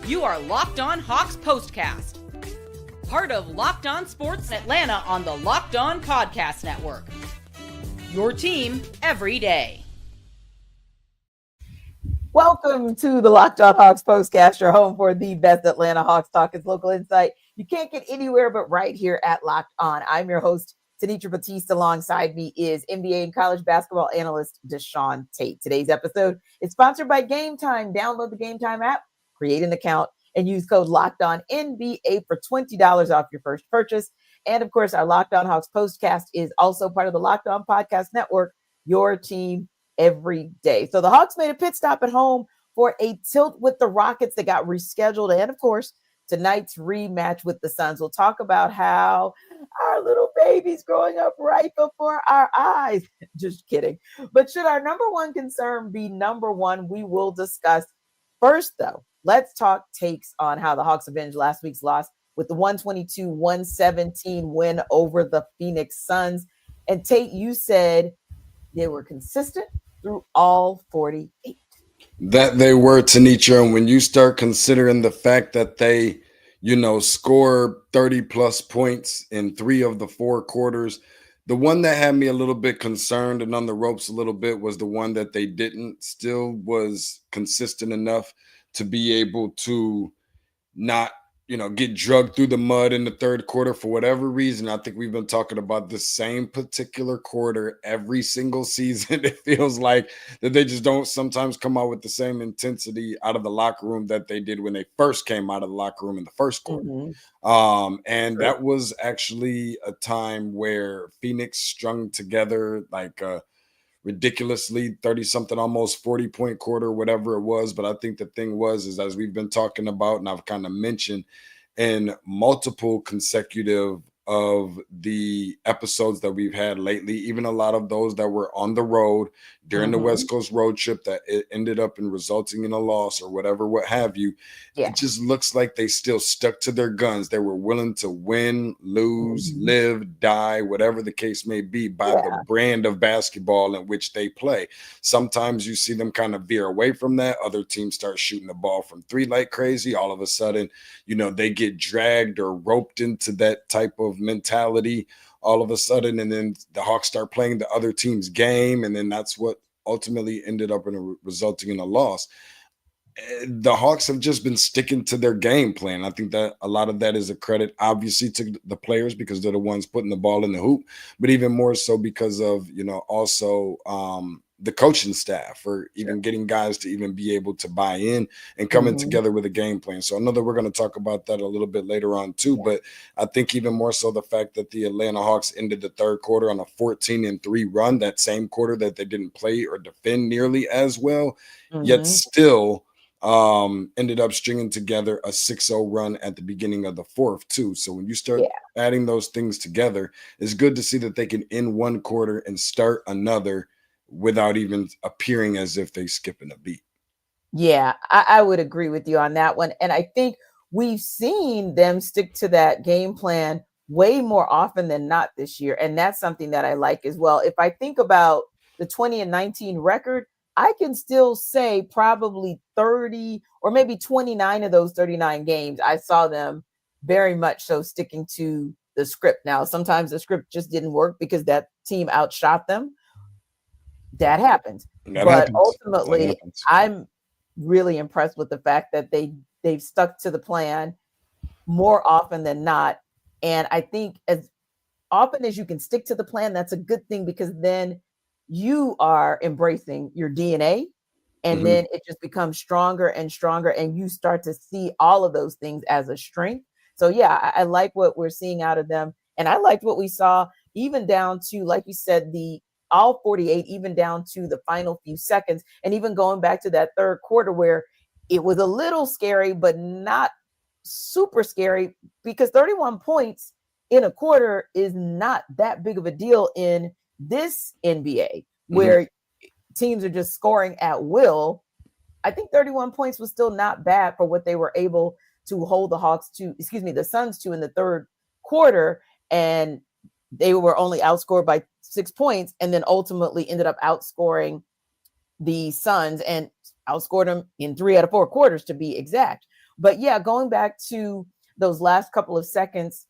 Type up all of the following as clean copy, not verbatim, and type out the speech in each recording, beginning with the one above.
You are Locked On HAWKS POSTCAST, part of Locked On Sports Atlanta on the Locked On Podcast Network. Your team every day. Welcome to the Locked On HAWKS POSTCAST, your home for the best Atlanta Hawks talk and local insight you can't get anywhere but right here at Locked On. I'm your host, Tenitra. Batiste. Alongside me is NBA and college basketball analyst DeShaun Tate. Today's episode is sponsored by Game Time. Download the Game Time app, create an account, and use code LOCKEDONNBA for $20 off your first purchase. And of course, our Locked On HAWKS POSTCAST is also part of the Locked On Podcast Network, your team every day. So the Hawks made a pit stop at home for a tilt with the Rockets that got rescheduled. And of course, tonight's rematch with the Suns. We'll talk about how our little baby's growing up right before our eyes. Just kidding. But should our number one concern be number one? We will discuss. First, though, let's talk takes on how the Hawks avenged last week's loss with the 122-117 win over the Phoenix Suns. And Tate, you said they were consistent through all 48. That they were, Tenitra. And when you start considering the fact that they, score 30 plus points in 3 of the 4 quarters, the one that had me a little bit concerned and on the ropes a little bit was the one that they didn't, still was consistent enough to be able to not, get drugged through the mud in the third quarter for whatever reason. I think we've been talking about the same particular quarter every single season. It feels like that they just don't sometimes come out with the same intensity out of the locker room that they did when they first came out of the locker room in the first quarter. And Sure. That was actually a time where Phoenix strung together like a ridiculously 30-something, almost 40-point quarter, whatever it was. But I think the thing is as we've been talking about, and I've kind of mentioned in multiple consecutive of the episodes that we've had lately, even a lot of those that were on the road during the West Coast road trip that it ended up in resulting in a loss or whatever, what have you. Yeah. It just looks like they still stuck to their guns. They were willing to win, lose, live, die, whatever the case may be, by the brand of basketball in which they play. Sometimes you see them kind of veer away from that. Other teams start shooting the ball from 3 like crazy. All of a sudden, they get dragged or roped into that type of mentality all of a sudden, and then the Hawks start playing the other team's game, and then that's what ultimately ended up resulting in a loss. The Hawks have just been sticking to their game plan. I think that a lot of that is a credit, obviously, to the players because they're the ones putting the ball in the hoop, but even more so because of, also the coaching staff for even getting guys to even be able to buy in and coming together with a game plan. So I know that we're going to talk about that a little bit later on too, but I think even more so the fact that the Atlanta Hawks ended the third quarter on a 14-3 run, that same quarter that they didn't play or defend nearly as well, yet still ended up stringing together a 6-0 run at the beginning of the fourth too. So when you start adding those things together, it's good to see that they can end one quarter and start another without even appearing as if they skipping a beat. Yeah, I would agree with you on that one. And I think we've seen them stick to that game plan way more often than not this year. And that's something that I like as well. If I think about the 20-19 record, I can still say probably 30 or maybe 29 of those 39 games, I saw them very much so sticking to the script. Now, sometimes the script just didn't work because that team outshot them. That happens. Ultimately, I'm really impressed with the fact that they've stuck to the plan more often than not. And I think as often as you can stick to the plan, that's a good thing because then you are embracing your DNA and then it just becomes stronger and stronger and you start to see all of those things as a strength. So yeah, I like what we're seeing out of them. And I liked what we saw even down to, like you said, the all 48, even down to the final few seconds, and even going back to that third quarter where it was a little scary, but not super scary because 31 points in a quarter is not that big of a deal in this NBA where teams are just scoring at will. I think 31 points was still not bad for what they were able to hold the Suns to in the third quarter. And they were only outscored by 6 points and then ultimately ended up outscoring the Suns and outscored them in 3 out of 4 quarters to be exact. But yeah, going back to those last couple of seconds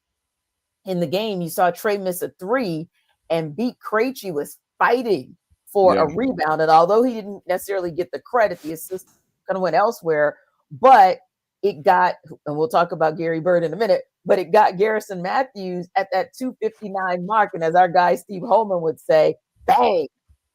in the game, you saw Trae miss a 3, and Beat Krejci was fighting for a rebound. And although he didn't necessarily get the credit, the assist kind of went elsewhere, but it got, and we'll talk about Gary Bird in a minute, but it got Garrison Mathews at that 2:59 mark. And as our guy Steve Holman would say, bang.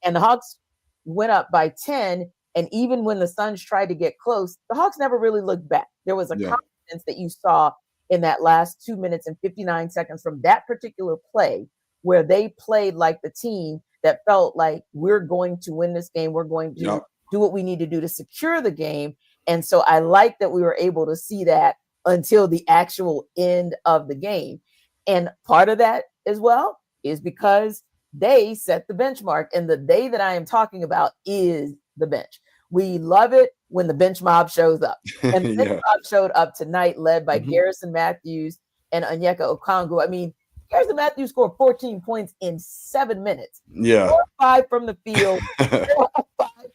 And the Hawks went up by 10. And even when the Suns tried to get close, the Hawks never really looked back. There was a confidence that you saw in that last 2 minutes and 59 seconds from that particular play, where they played like the team that felt like we're going to win this game. We're going to do what we need to do to secure the game. And so I like that we were able to see that until the actual end of the game. And part of that as well is because they set the benchmark. And the day that I am talking about is the bench. We love it when the bench mob shows up. And the bench mob showed up tonight, led by Garrison Mathews and Onyeka Okongwu. I mean, Garrison Mathews scored 14 points in 7 minutes. 4-5 from the field, 4-5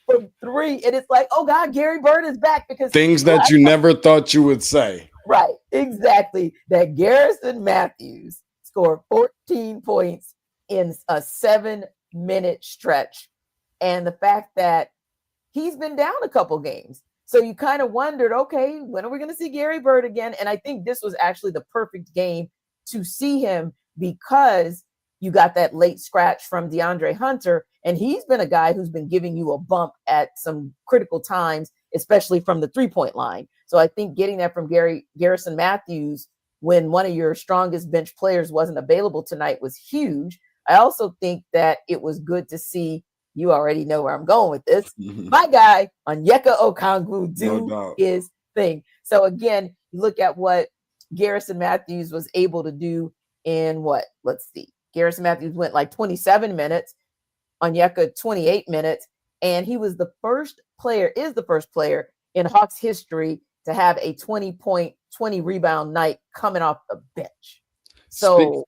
from 3. And it's like, oh God, Gary Bird is back, because things that you never thought you would say. Right, exactly. That Garrison Mathews scored 14 points in a 7-minute stretch. And the fact that he's been down a couple games. So you kind of wondered, okay, when are we going to see Gary Bird again? And I think this was actually the perfect game to see him, because you got that late scratch from DeAndre Hunter. And he's been a guy who's been giving you a bump at some critical times, especially from the 3-point line. So I think getting that from Garrison Mathews when one of your strongest bench players wasn't available tonight was huge. I also think that it was good to see, you already know where I'm going with this, my guy Onyeka Okongwu do his thing. So again, you look at what Garrison Mathews was able to do in Garrison Mathews went like 27 minutes, Onyeka 28 minutes, and he was the first player in Hawks history to have a 20-point, 20-rebound night coming off the bench. So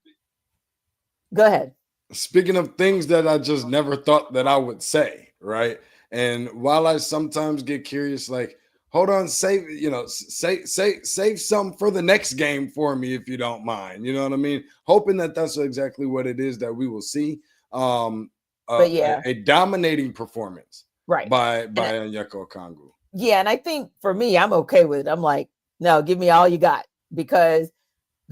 go ahead. Speaking of things that I just never thought that I would say, right? And while I sometimes get curious, like, hold on, save something for the next game for me, if you don't mind. You know what I mean? Hoping that that's exactly what it is that we will see. A dominating performance, right, by Onyeka Okongwu. Yeah, and I think for me, I'm okay with it. I'm like, no, give me all you got, because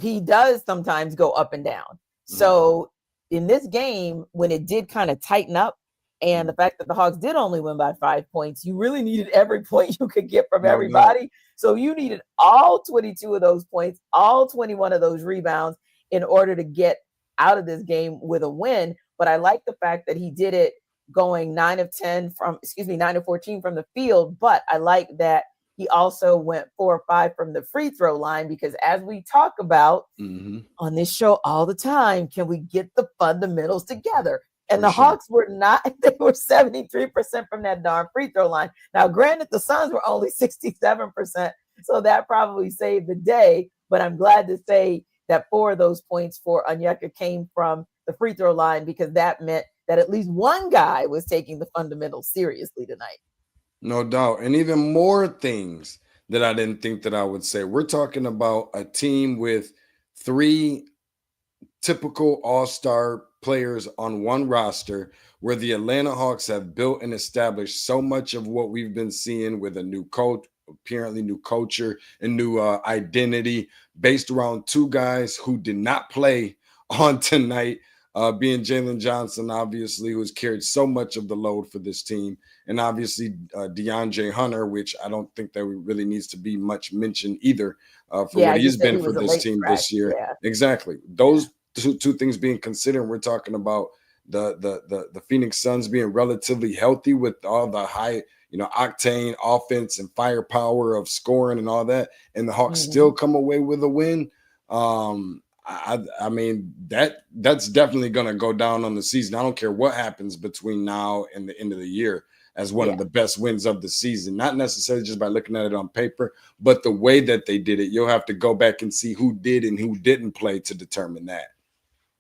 he does sometimes go up and down. So in this game, when it did kind of tighten up, and the fact that the Hawks did only win by 5 points, you really needed every point you could get from everybody. So you needed all 22 of those points, all 21 of those rebounds in order to get out of this game with a win. But I like the fact that he did it going 9 of 14 from the field. But I like that he also went 4 or 5 from the free throw line, because as we talk about on this show all the time, can we get the fundamentals together? And the Hawks were not, they were 73% from that darn free throw line. Now, granted, the Suns were only 67%, so that probably saved the day. But I'm glad to say that 4 of those points for Onyeka came from the free throw line, because that meant that at least one guy was taking the fundamentals seriously tonight. No doubt. And even more things that I didn't think that I would say. We're talking about a team with 3 typical all-star players on one roster, where the Atlanta Hawks have built and established so much of what we've been seeing with a new coach, apparently new culture and new identity, based around 2 guys who did not play on tonight, being Jalen Johnson, obviously, who's carried so much of the load for this team, and obviously DeAndre Hunter, which I don't think that really needs to be much mentioned either for what he's been for this team this year. Yeah. Exactly. Those two things being considered, we're talking about the Phoenix Suns being relatively healthy with all the high, octane offense and firepower of scoring and all that, and the Hawks still come away with a win. I mean, that's definitely going to go down on the season. I don't care what happens between now and the end of the year as one of the best wins of the season, not necessarily just by looking at it on paper, but the way that they did it. You'll have to go back and see who did and who didn't play to determine that.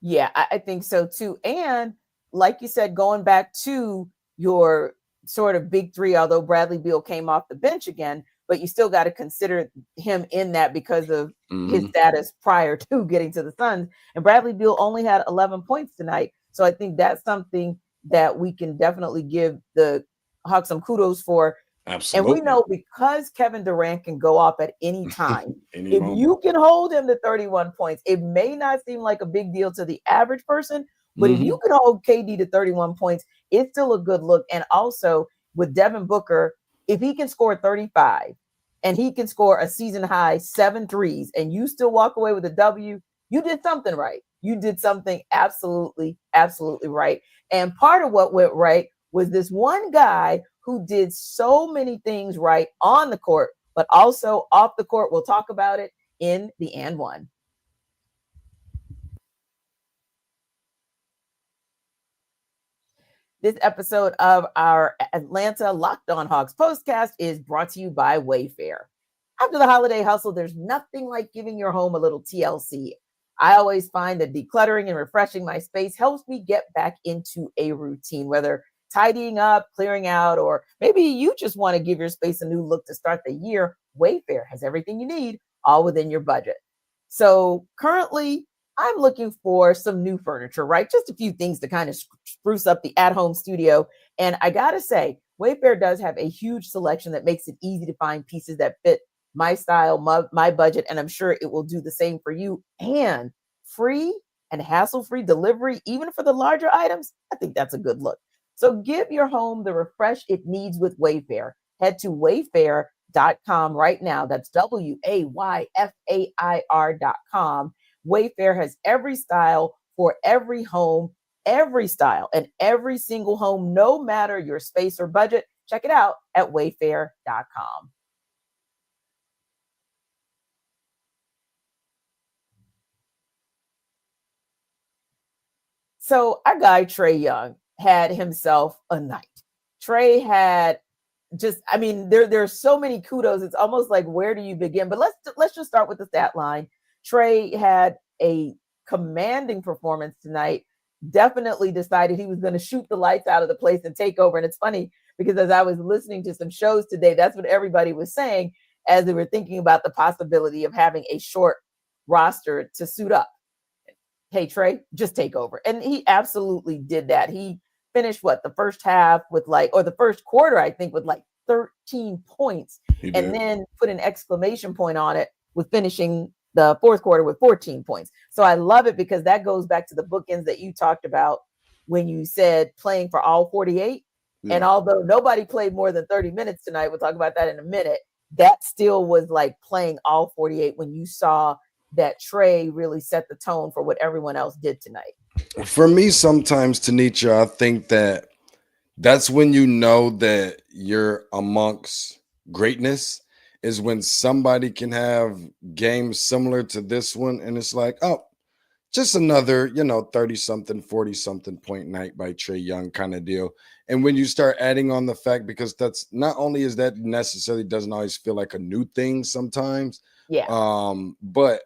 Yeah, I think so too. And like you said, going back to your sort of big three, although Bradley Beal came off the bench again, but you still got to consider him in that because of his status prior to getting to the Suns. And Bradley Beal only had 11 points tonight. So I think that's something that we can definitely give the Hawks some kudos for. Absolutely. And we know because Kevin Durant can go off at any time, if moment. you can hold him to 31 points, it may not seem like a big deal to the average person, but if you can hold KD to 31 points, it's still a good look. And also with Devin Booker, if he can score 35 and he can score a season high 7 threes and you still walk away with a W, you did something right. You did something absolutely, absolutely right. And part of what went right was this one guy who did so many things right on the court, but also off the court. We'll talk about it in the and one. This episode of our Atlanta Locked On Hawks postcast is brought to you by Wayfair. After the holiday hustle, there's nothing like giving your home a little TLC. I always find that decluttering and refreshing my space helps me get back into a routine, whether tidying up, clearing out, or maybe you just want to give your space a new look to start the year. Wayfair has everything you need, all within your budget. So currently, I'm looking for some new furniture, right? Just a few things to kind of spruce up the at-home studio. And I got to say, Wayfair does have a huge selection that makes it easy to find pieces that fit my style, my budget, and I'm sure it will do the same for you. And free and hassle-free delivery, even for the larger items, I think that's a good look. So give your home the refresh it needs with Wayfair. Head to wayfair.com right now. That's WAYFAIR.com. Wayfair has every style for every home, every style, and every single home, no matter your space or budget. Check it out at wayfair.com. So our guy, Trae Young, had himself a night. Trae had there's so many kudos. It's almost like, where do you begin? But let's just start with the stat line. Trae had a commanding performance tonight, definitely decided he was going to shoot the lights out of the place and take over. And it's funny because as I was listening to some shows today, that's what everybody was saying as they were thinking about the possibility of having a short roster to suit up. Hey, Trae, just take over. And he absolutely did that. He finished the first half with the first quarter, I think, with 13 points, and then put an exclamation point on it with finishing the fourth quarter with 14 points. So I love it because that goes back to the bookends that you talked about when you said playing for all 48. Yeah. And although nobody played more than 30 minutes tonight, we'll talk about that in a minute, that still was like playing all 48 when you saw that Trae really set the tone for what everyone else did tonight. For me, sometimes, Tenitra, I think that's when you know that you're amongst greatness, is when somebody can have games similar to this one, and it's like, oh, just another, 30-something, 40-something point night by Trey Young kind of deal. And when you start adding on the fact, because that's not only is that necessarily doesn't always feel like a new thing sometimes, but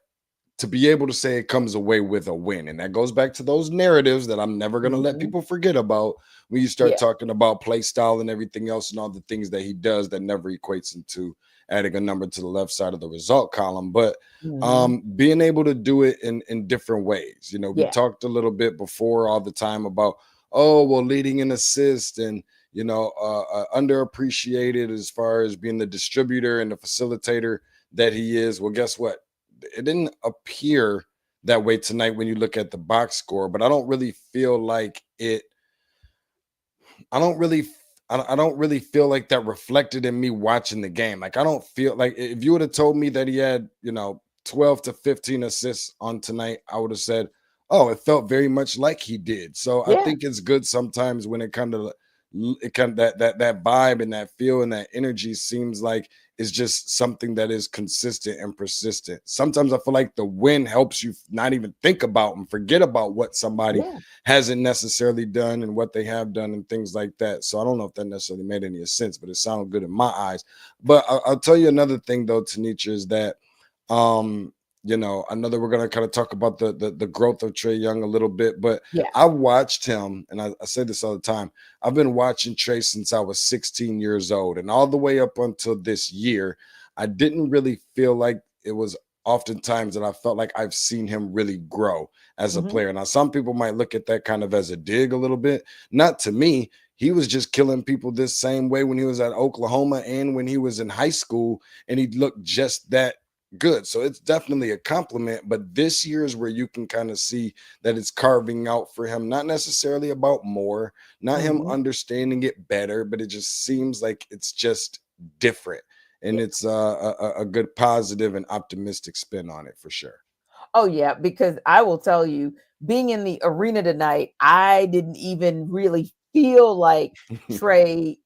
to be able to say it comes away with a win. And that goes back to those narratives that I'm never going to let people forget about when you start talking about play style and everything else and all the things that he does that never equates into adding a number to the left side of the result column. But being able to do it in different ways. We talked a little bit before all the time about, leading an assist and, underappreciated as far as being the distributor and the facilitator that he is. Well, guess what? It didn't appear that way tonight when you look at the box score, but I don't really feel like it. I don't really feel like that reflected in me watching the game. Like, I don't feel like if you would have told me that he had, 12 to 15 assists on tonight, I would have said, oh, it felt very much like he did. So I think it's good sometimes when that vibe and that feel and that energy seems like it's just something that is consistent and persistent. Sometimes I feel like the win helps you not even think about and forget about what somebody hasn't necessarily done and what they have done and things like that. So I don't know if that necessarily made any sense, but it sounded good in my eyes. But I'll tell you another thing though, Tenitra, is that I know that we're going to kind of talk about the growth of Trae Young a little bit, but Yeah. I watched him, and I say this all the time. I've been watching Trae since I was 16 years old, and all the way up until this year, I didn't really feel like it was oftentimes that I felt like I've seen him really grow as a player. Now, some people might look at that kind of as a dig a little bit. Not to me. He was just killing people this same way when he was at Oklahoma and when he was in high school, and he looked just that good. So it's definitely a compliment, but this year is where you can kind of see that it's carving out for him, not necessarily about more, not him understanding it better, but it just seems like it's just different. And it's a good positive and optimistic spin on it for sure. Oh, yeah, because I will tell you, being in the arena tonight, I didn't even really feel like Trae.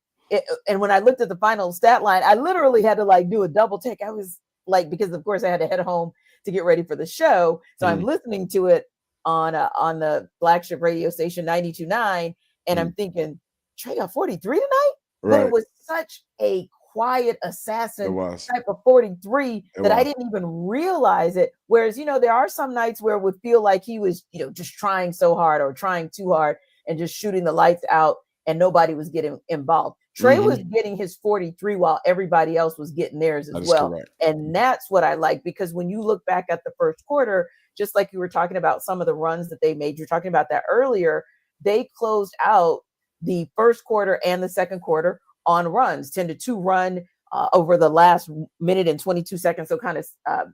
And when I looked at the final stat line, I literally had to like do a double take. I was like, because of course I had to head home to get ready for the show. So I'm listening to it on the flagship radio station 92.9, and I'm thinking, Trae got 43 tonight? But it was such a quiet assassin type of 43 that I didn't even realize it. Whereas, there are some nights where it would feel like he was, just trying so hard or trying too hard and just shooting the lights out and nobody was getting involved. Trae was getting his 43 while everybody else was getting theirs as well. Correct. And that's what I like, because when you look back at the first quarter, just like you were talking about some of the runs that they made, you're talking about that earlier, they closed out the first quarter and the second quarter on runs, 10-2 run over the last minute and 22 seconds. So kind of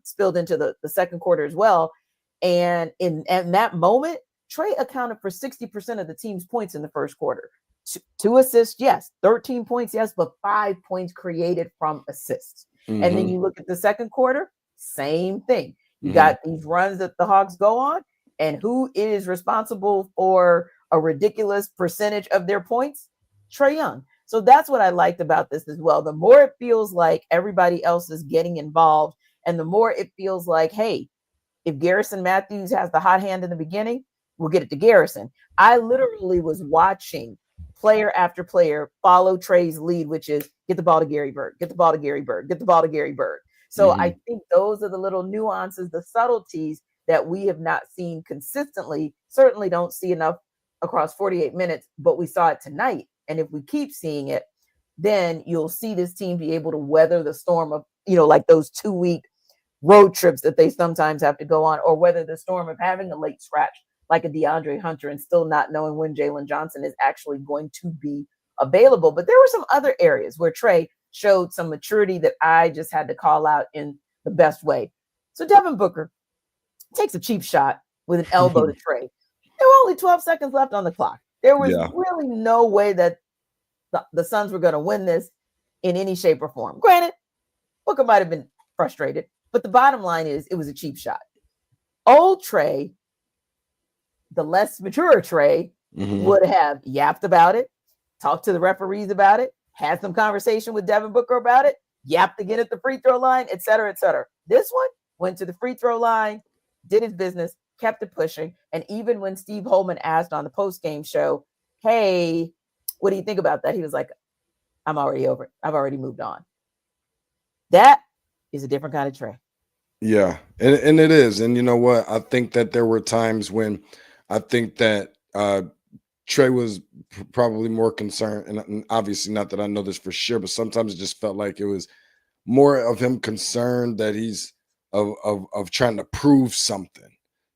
spilled into the second quarter as well. And in that moment, Trae accounted for 60% of the team's points in the first quarter. 2 assists, yes. 13 points, yes, but 5 points created from assists. And then you look at the second quarter, same thing. You got these runs that the Hawks go on, and who is responsible for a ridiculous percentage of their points? Trae Young. So that's what I liked about this as well. The more it feels like everybody else is getting involved, and the more it feels like, hey, if Garrison Mathews has the hot hand in the beginning, we'll get it to Garrison. I literally was watching player after player follow Trae's lead, which is get the ball to Gary Bird, get the ball to Gary Bird, get the ball to Gary Bird. So I think those are the little nuances, the subtleties that we have not seen consistently, certainly don't see enough across 48 minutes, but we saw it tonight. And if we keep seeing it, then you'll see this team be able to weather the storm of, like those 2-week road trips that they sometimes have to go on, or weather the storm of having a late scratch like a DeAndre Hunter and still not knowing when Jalen Johnson is actually going to be available. But there were some other areas where Trae showed some maturity that I just had to call out in the best way. So Devin Booker takes a cheap shot with an elbow to Trae. There were only 12 seconds left on the clock. There was really no way that the Suns were going to win this in any shape or form. Granted, Booker might have been frustrated, but the bottom line is it was a cheap shot. Old Trae, the less mature Trae, would have yapped about it, talked to the referees about it, had some conversation with Devin Booker about it, yapped again at the free throw line, et cetera, et cetera. This one went to the free throw line, did his business, kept it pushing. And even when Steve Holman asked on the post-game show, hey, what do you think about that? He was like, I'm already over it. I've already moved on. That is a different kind of Trae. Yeah, and it is. And you know what? I think that there were times when I think that Trae was probably more concerned, and obviously not that I know this for sure, but sometimes it just felt like it was more of him concerned that he's of trying to prove something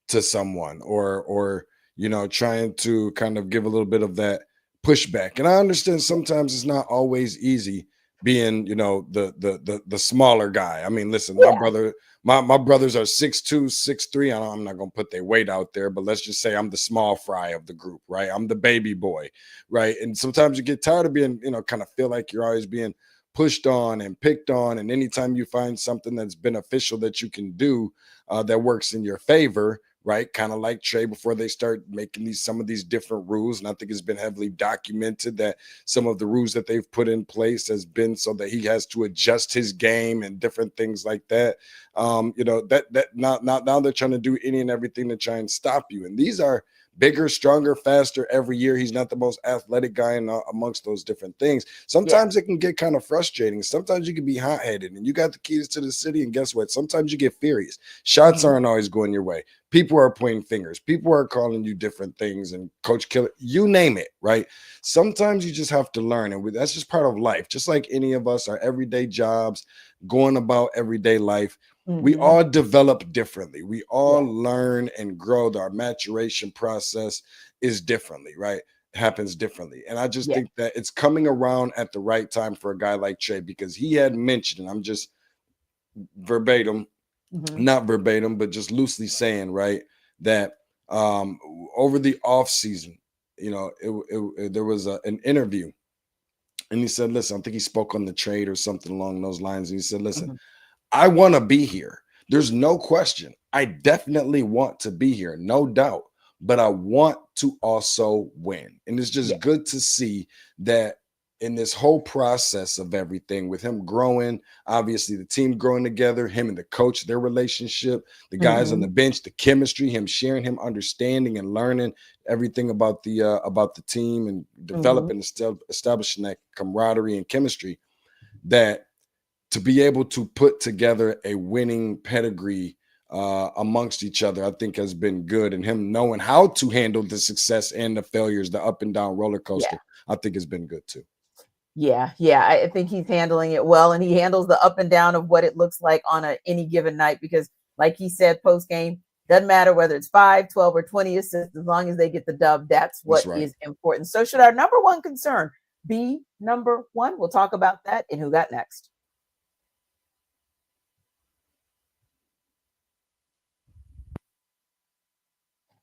to someone, or trying to kind of give a little bit of that pushback. And I understand sometimes it's not always easy being, the smaller guy. I mean, listen, my brothers are 6'2", 6'3". I'm not gonna put their weight out there, but let's just say I'm the small fry of the group, right? I'm the baby boy, right? And sometimes you get tired of being, kind of feel like you're always being pushed on and picked on. And anytime you find something that's beneficial that you can do that works in your favor, right? Kind of like Trae before they start making some of these different rules. And I think it's been heavily documented that some of the rules that they've put in place has been so that he has to adjust his game and different things like that. That now they're trying to do any and everything to try and stop you. And these are bigger, stronger, faster every year. He's not the most athletic guy amongst those different things. Sometimes it can get kind of frustrating. Sometimes you can be hot-headed and you got the keys to the city, and guess what? Sometimes you get furious. Shots aren't always going your way. People are pointing fingers. People are calling you different things, and Coach Killer, you name it, right? Sometimes you just have to learn, and that's just part of life. Just like any of us, our everyday jobs, going about everyday life, we all develop differently. We all learn and grow. Our maturation process is differently, right? It happens differently. And I just think that it's coming around at the right time for a guy like Trae, because he had mentioned, and I'm just verbatim, not verbatim, but just loosely saying, right, that over the off season, you know, there was an interview, and he said, listen, I think he spoke on the trade or something along those lines. And he said, listen, I want to be here. There's no question. I definitely want to be here, no doubt. But I want to also win. And it's just good to see that in this whole process of everything, with him growing, obviously the team growing together, him and the coach, their relationship, the guys on the bench, the chemistry, him sharing, him understanding and learning everything about the team, and developing, establishing that camaraderie and chemistry, that to be able to put together a winning pedigree amongst each other, I think has been good. And him knowing how to handle the success and the failures, the up and down roller coaster, I think has been good too. Yeah. I think he's handling it well, and he handles the up and down of what it looks like on any given night, because like he said post game, doesn't matter whether it's 5, 12, or 20 assists, as long as they get the dub, that's what is important. So should our number one concern be number one? We'll talk about that in Who Got Next.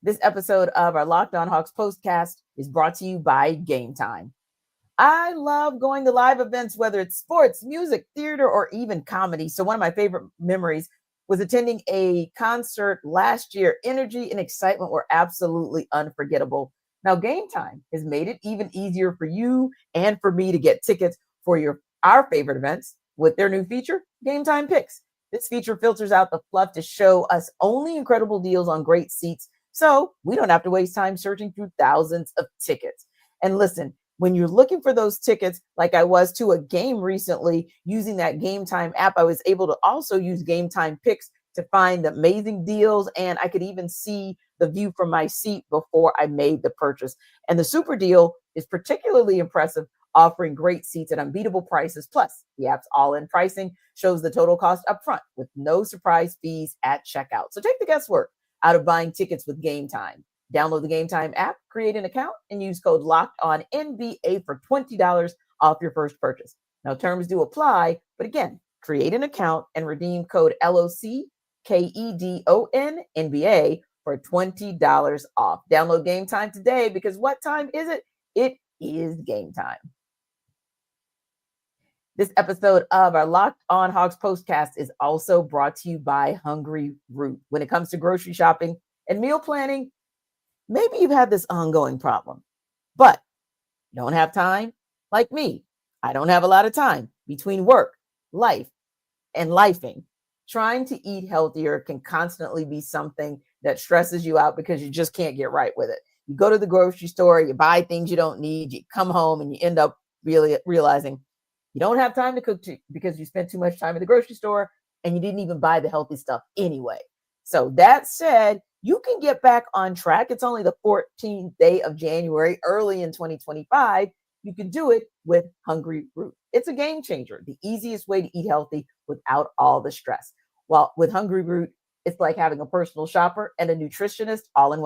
This episode of our Locked On Hawks postcast is brought to you by Game Time. I love going to live events, whether it's sports, music, theater, or even comedy. So one of my favorite memories was attending a concert last year. Energy and excitement were absolutely unforgettable. Now, Game Time has made it even easier for you and for me to get tickets for our favorite events with their new feature, Game Time Picks. This feature filters out the fluff to show us only incredible deals on great seats, so we don't have to waste time searching through thousands of tickets. And listen, when you're looking for those tickets, like I was to a game recently, using that Game Time app, I was able to also use Game Time Picks to find amazing deals. And I could even see the view from my seat before I made the purchase. And the super deal is particularly impressive, offering great seats at unbeatable prices. Plus, the app's all-in pricing shows the total cost up front with no surprise fees at checkout. So take the guesswork out of buying tickets with Game Time. Download the Game Time app, create an account, and use code LOCKEDONNBA for $20 off your first purchase. Now, terms do apply, but again, create an account and redeem code LOCKEDONNBA for $20 off. Download Game Time today, because what time is it? It is game time. This episode of our Locked On Hawks postcast is also brought to you by Hungry Root. When it comes to grocery shopping and meal planning, maybe you've had this ongoing problem, but you don't have time. Like me, I don't have a lot of time between work, life, and lifing. Trying to eat healthier can constantly be something that stresses you out because you just can't get right with it. You go to the grocery store, you buy things you don't need, you come home and you end up really realizing you don't have time to cook because you spent too much time at the grocery store and you didn't even buy the healthy stuff anyway. So that said, you can get back on track. It's only the 14th day of January, early in 2025. You can do it with Hungry Root. It's a game changer, the easiest way to eat healthy without all the stress. Well, with Hungry Root, it's like having a personal shopper and a nutritionist all in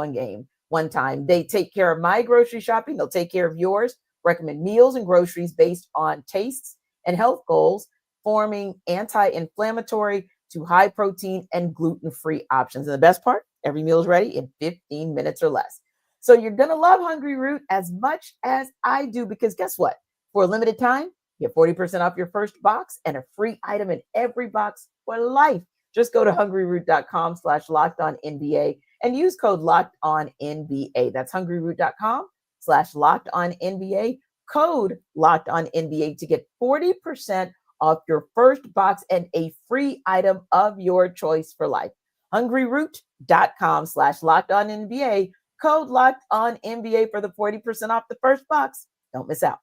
one time. They take care of my grocery shopping. They'll take care of yours, recommend meals and groceries based on tastes and health goals, forming anti-inflammatory to high protein and gluten-free options. And the best part, every meal is ready in 15 minutes or less. So you're going to love Hungry Root as much as I do, because guess what? For a limited time, you get 40% off your first box and a free item in every box for life. Just go to hungryroot.com/lockedonnba and use code LOCKEDONNBA. That's hungryroot.com/lockedonnba. Code LOCKEDONNBA to get 40% off your first box and a free item of your choice for life. hungryroot.com/lockedonnba. code locked on NBA for the 40% off the first box. Don't miss out.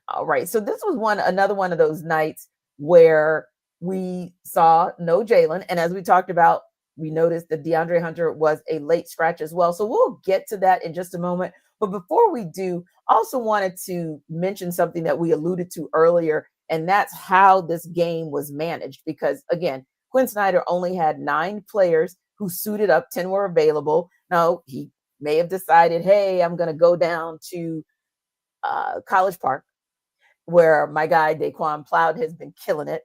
All right. So this was another one of those nights where we saw no Jalen. And as we talked about, we noticed that DeAndre Hunter was a late scratch as well. So we'll get to that in just a moment. But before we do, I also wanted to mention something that we alluded to earlier, and that's how this game was managed. Because again, Quinn Snyder only had 9 players who suited up, 10 were available. Now, he may have decided, hey, I'm going to go down to College Park, where my guy Daquan Plowd has been killing it,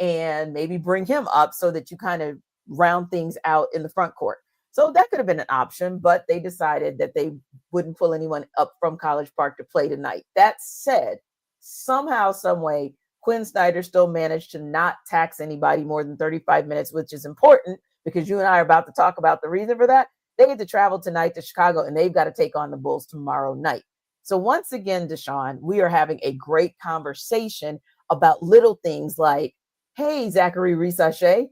and maybe bring him up so that you kind of round things out in the front court. So that could have been an option, but they decided that they wouldn't pull anyone up from College Park to play tonight. That said, somehow, some way, Quinn Snyder still managed to not tax anybody more than 35 minutes, which is important because you and I are about to talk about the reason for that. They get to travel tonight to Chicago, and they've got to take on the Bulls tomorrow night. So once again, DeShaun, we are having a great conversation about little things like, hey, Zachary Risachet,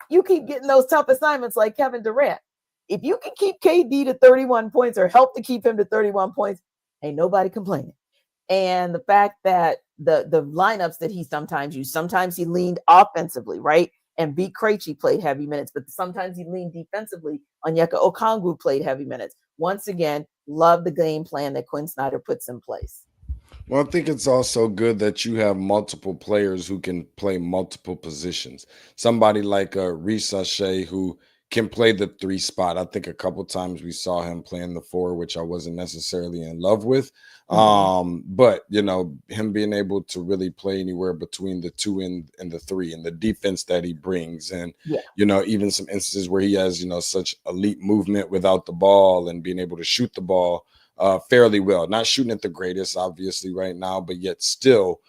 you keep getting those tough assignments like Kevin Durant. If you can keep KD to 31 points or help to keep him to 31 points, ain't nobody complaining. And the fact that the lineups that he sometimes used, sometimes he leaned offensively, right? And B. Krejci played heavy minutes, but sometimes he leaned defensively. Onyeka Okongwu played heavy minutes. Once again, love the game plan that Quinn Snyder puts in place. Well, I think it's also good that you have multiple players who can play multiple positions. Somebody like Risachet who can play the 3 spot. I think a couple times we saw him playing the 4, which I wasn't necessarily in love with. But, you know, him being able to really play anywhere between the 2 and the 3 and the defense that he brings. And, you know, even some instances where he has, you know, such elite movement without the ball and being able to shoot the ball fairly well. Not shooting at the greatest, obviously, right now, but yet still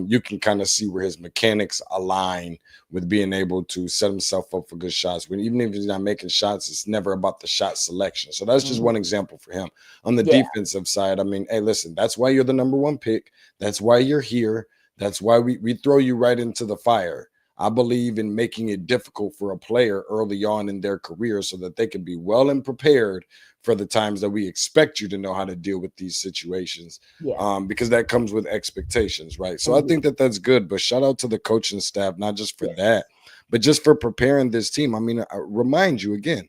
you can kind of see where his mechanics align with being able to set himself up for good shots. When even if he's not making shots, it's never about the shot selection. So that's just one example for him. On the defensive side, I mean, hey, listen, that's why you're the number 1 pick. That's why you're here. That's why we throw you right into the fire. I believe in making it difficult for a player early on in their career so that they can be well and prepared for the times that we expect you to know how to deal with these situations, because that comes with expectations, right? So I think that that's good, but shout out to the coaching staff, not just for that, but just for preparing this team. I mean, I remind you again,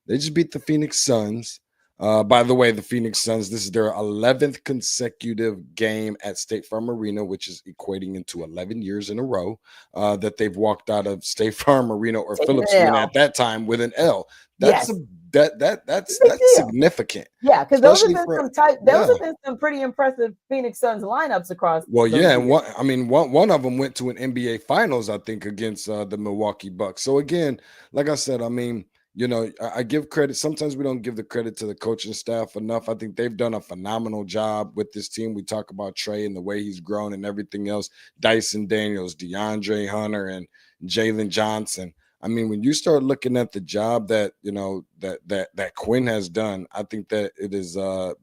they just beat the Phoenix Suns. By the way, the Phoenix Suns, this is their 11th consecutive game at State Farm Arena, which is equating into 11 years in a row that they've walked out of State Farm Arena or Phillips Arena at that time with an L. That's that's significant. Yeah, because those have been some pretty impressive Phoenix Suns lineups across. Well, yeah, and one of them went to an NBA Finals, I think, against the Milwaukee Bucks. So again, like I said, I mean, you know, I give credit. Sometimes we don't give the credit to the coaching staff enough. I think they've done a phenomenal job with this team. We talk about Trae and the way he's grown and everything else. Dyson Daniels, DeAndre Hunter, and Jalen Johnson. I mean, when you start looking at the job that, you know, that Quinn has done, I think that it has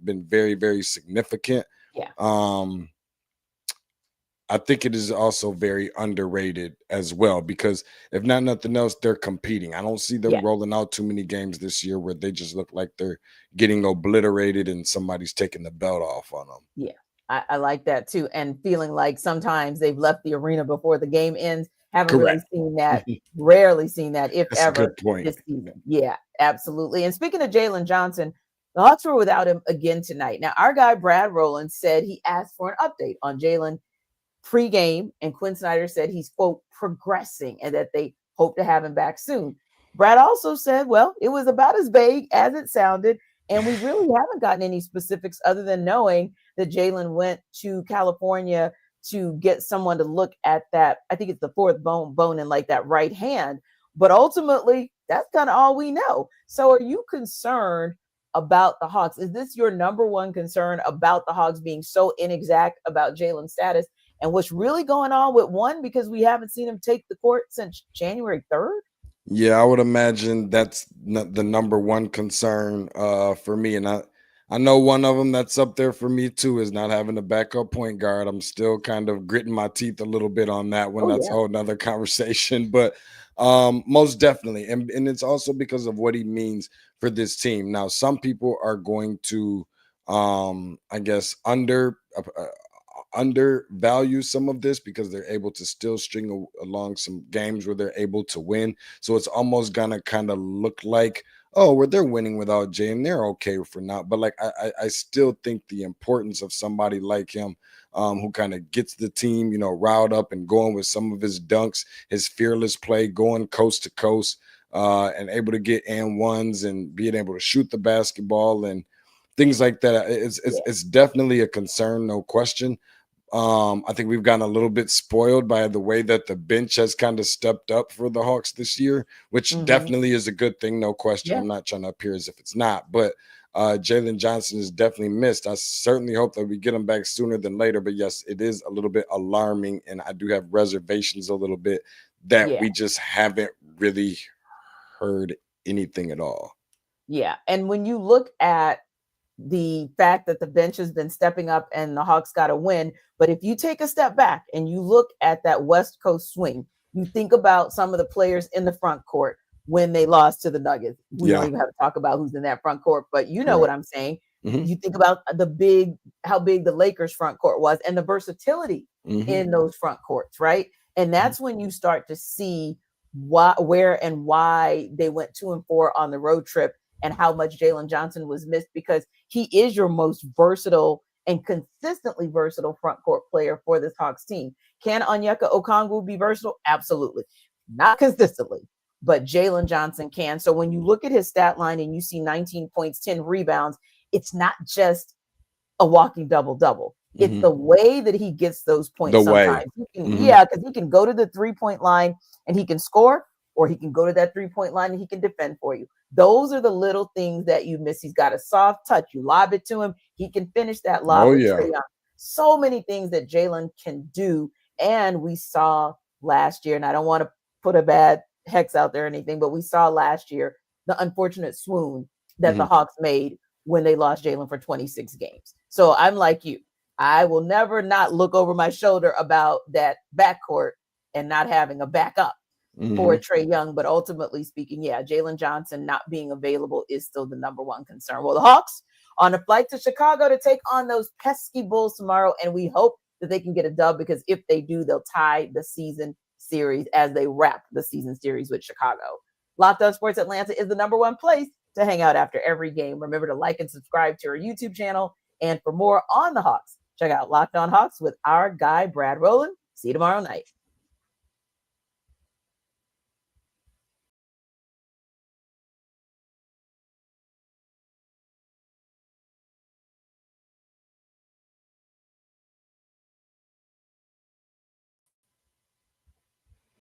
been very, very significant. I think it is also very underrated as well, because if not nothing else, they're competing. I don't see them rolling out too many games this year where they just look like they're getting obliterated and somebody's taking the belt off on them. Yeah, I like that too. And feeling like sometimes they've left the arena before the game ends. Haven't really seen that, rarely seen that, if That's ever, a good point. this season. Yeah, absolutely. And speaking of Jalen Johnson, the Hawks were without him again tonight. Now, our guy Brad Rowland said he asked for an update on Jalen pre-game, and Quinn Snyder said he's, quote, progressing and that they hope to have him back soon. Brad also said, well, it was about as vague as it sounded, and we really haven't gotten any specifics other than knowing that Jalen went to California to get someone to look at that. I think it's the 4th bone in like that right hand. But ultimately, that's kind of all we know. So are you concerned about the Hawks? Is this your number one concern about the Hawks being so inexact about Jalen's status and what's really going on with one, because we haven't seen him take the court since January 3rd? Yeah, I would imagine that's the number one concern for me. And I know one of them that's up there for me too is not having a backup point guard. I'm still kind of gritting my teeth a little bit on that one. Oh, That's a yeah. whole nother conversation, but most definitely. And it's also because of what he means for this team. Now, some people are going to, I guess, undervalue some of this because they're able to still string along some games where they're able to win. So it's almost gonna kind of look like, oh, well, they're winning without Jay and they're okay for now. But like I still think the importance of somebody like him, who kind of gets the team, riled up and going with some of his dunks, his fearless play, going coast to coast, and able to get and ones and being able to shoot the basketball and things like that. It's definitely a concern, no question. I think we've gotten a little bit spoiled by the way that the bench has kind of stepped up for the Hawks this year, which definitely is a good thing, no question. Yeah. I'm not trying to appear as if it's not, but Jalen Johnson is definitely missed. I certainly hope that we get him back sooner than later, but yes, it is a little bit alarming, and I do have reservations a little bit that we just haven't really heard anything at all. Yeah, and when you look at the fact that the bench has been stepping up and the Hawks got a win. But if you take a step back and you look at that West Coast swing, you think about some of the players in the front court when they lost to the Nuggets. We don't even have to talk about who's in that front court, but you know what I'm saying. You think about how big the Lakers front court was and the versatility in those front courts, right? And that's when you start to see where and why they went 2-4 on the road trip and how much Jalen Johnson was missed, because he is your most versatile and consistently versatile front court player for this Hawks team. Can Onyeka Okongwu be versatile? Absolutely. Not consistently, but Jalen Johnson can. So when you look at his stat line and you see 19 points, 10 rebounds, it's not just a walking double-double. It's the way that he gets those points sometimes. Because he can go to the 3-point line and he can score, or he can go to that 3-point line and he can defend for you. Those are the little things that you miss. He's got a soft touch. You lob it to him, he can finish that lob with Trey Young. So many things that Jalen can do. And we saw last year, and I don't want to put a bad hex out there or anything, but we saw last year the unfortunate swoon that the Hawks made when they lost Jalen for 26 games. So I'm like you. I will never not look over my shoulder about that backcourt and not having a backup for Trey Young. But ultimately speaking, Jalen Johnson not being available is still the number one concern. Well, the Hawks on a flight to Chicago to take on those pesky Bulls tomorrow, and we hope that they can get a dub, because if they do, they'll tie the season series as they wrap the season series with Chicago. Locked On Sports Atlanta is the number one place to hang out after every game. Remember to like and subscribe to our YouTube channel. And for more on the Hawks, check out Locked On Hawks with our guy, Brad Rowland. See you tomorrow night.